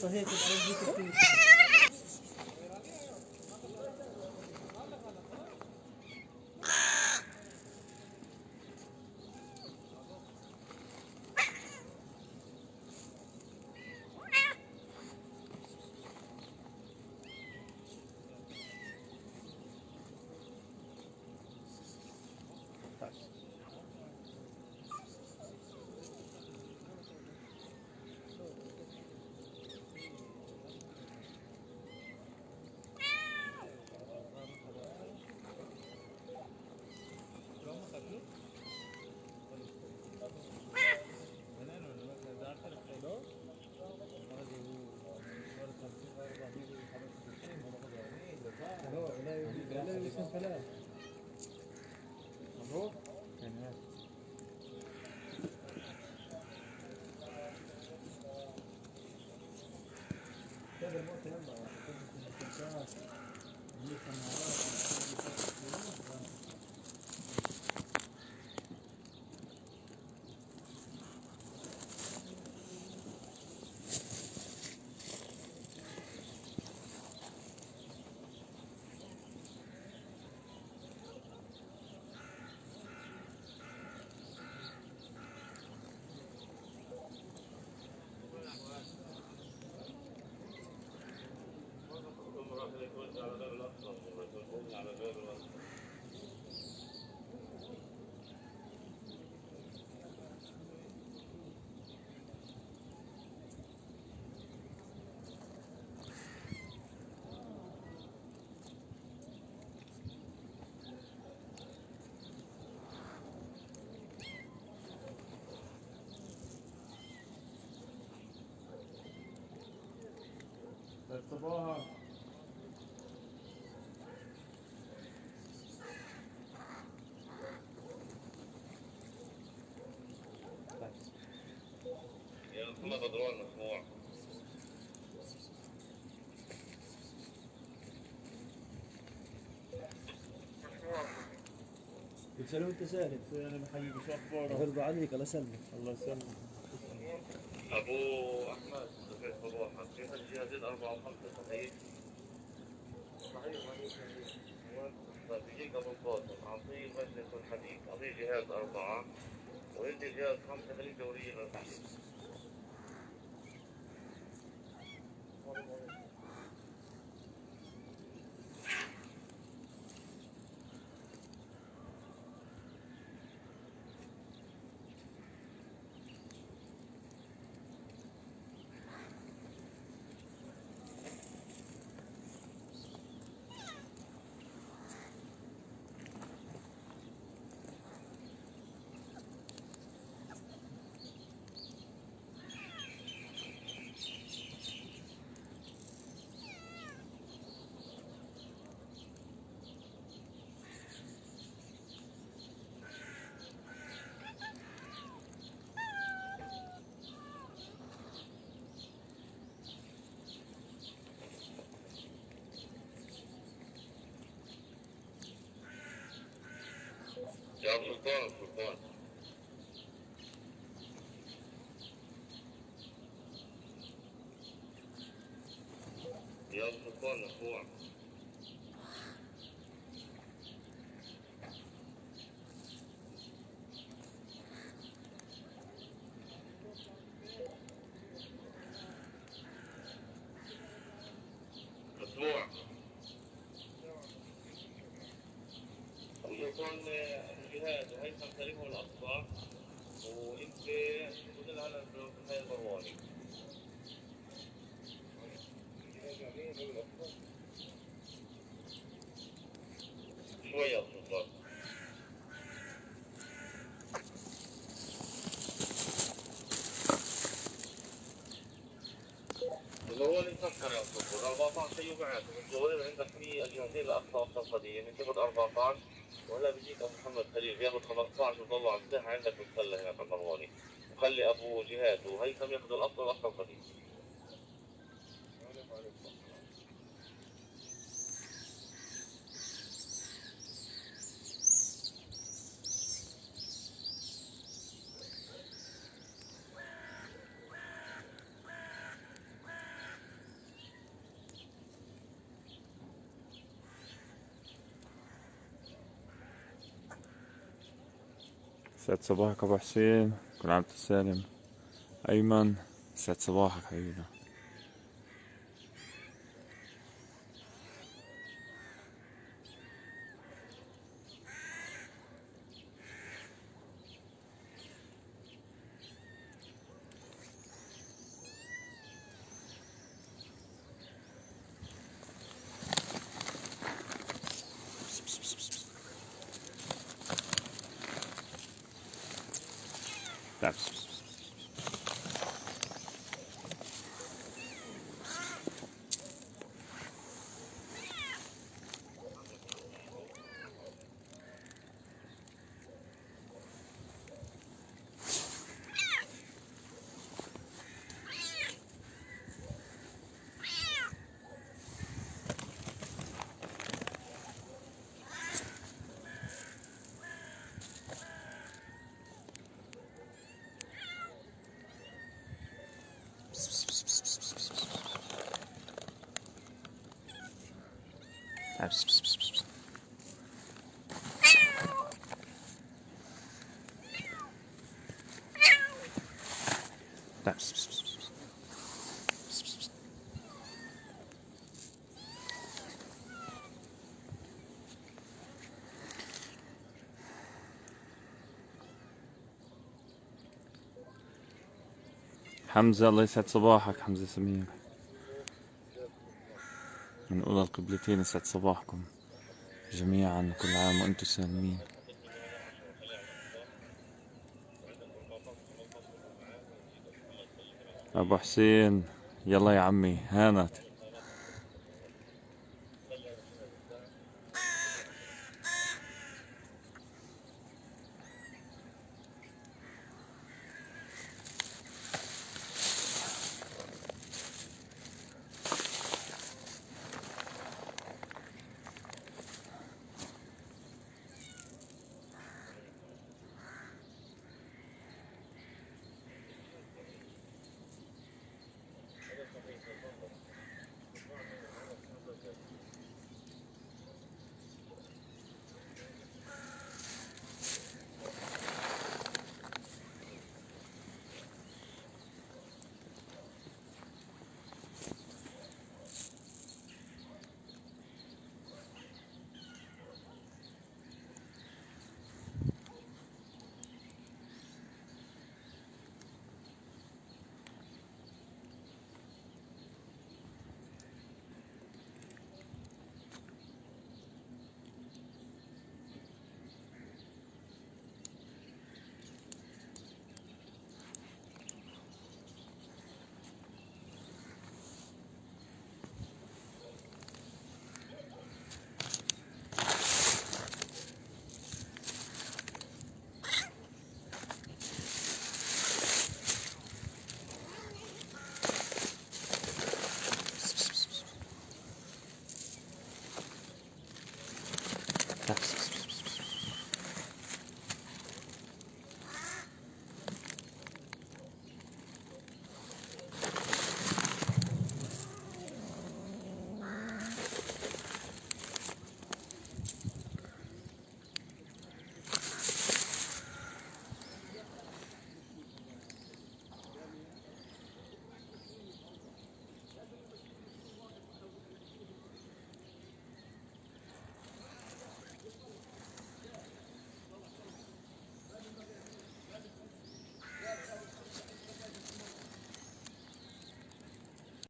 قصه هيك على الفيديو. صباها يا محمد بدران مسموع بتسأله وانت سالم. انا بحييك شو اخبارك؟ يرضى عليك الله يسلمك. الله يسلمك. ابو احمد صباح صباحك كيف الجهازين 4 و5 صحيح؟ صحيح طيب بيجيك ابو القاسم اعطيه مجلس الحديث اعطيه جهاز 4 ويدي جهاز 5 خليه دوريه للحديث. يا سلطان سلطان يا سلطان مسموع مسموع سلطان الجهاد وهيثم سليم هو الاقصى وانت تدل على هاي المرواني شوية يا سلطان المرواني مسكر يا سلطان 14 هي وقعت المتزوجين عندك في الجهازين الاقصى والصفدية من تاخذ 14 وهلا بيجيك ابو محمد خليل بياخذ 15 وطلع الساحه عندك بالسله هناك المرواني وخلي ابو جهاد وهيثم ياخذوا الاصل والاصل قديم. سعد صباحك أبو حسين، كل عام وأنت سالم. أيمن سعد صباحك حبيبي. لا بس. حمزة الله يسعد صباحك. حمزة سمير من أولى القبلتين، يسعد صباحكم جميعا، كل عام وأنتم سالمين. أبو حسين يلا يا عمي هانت.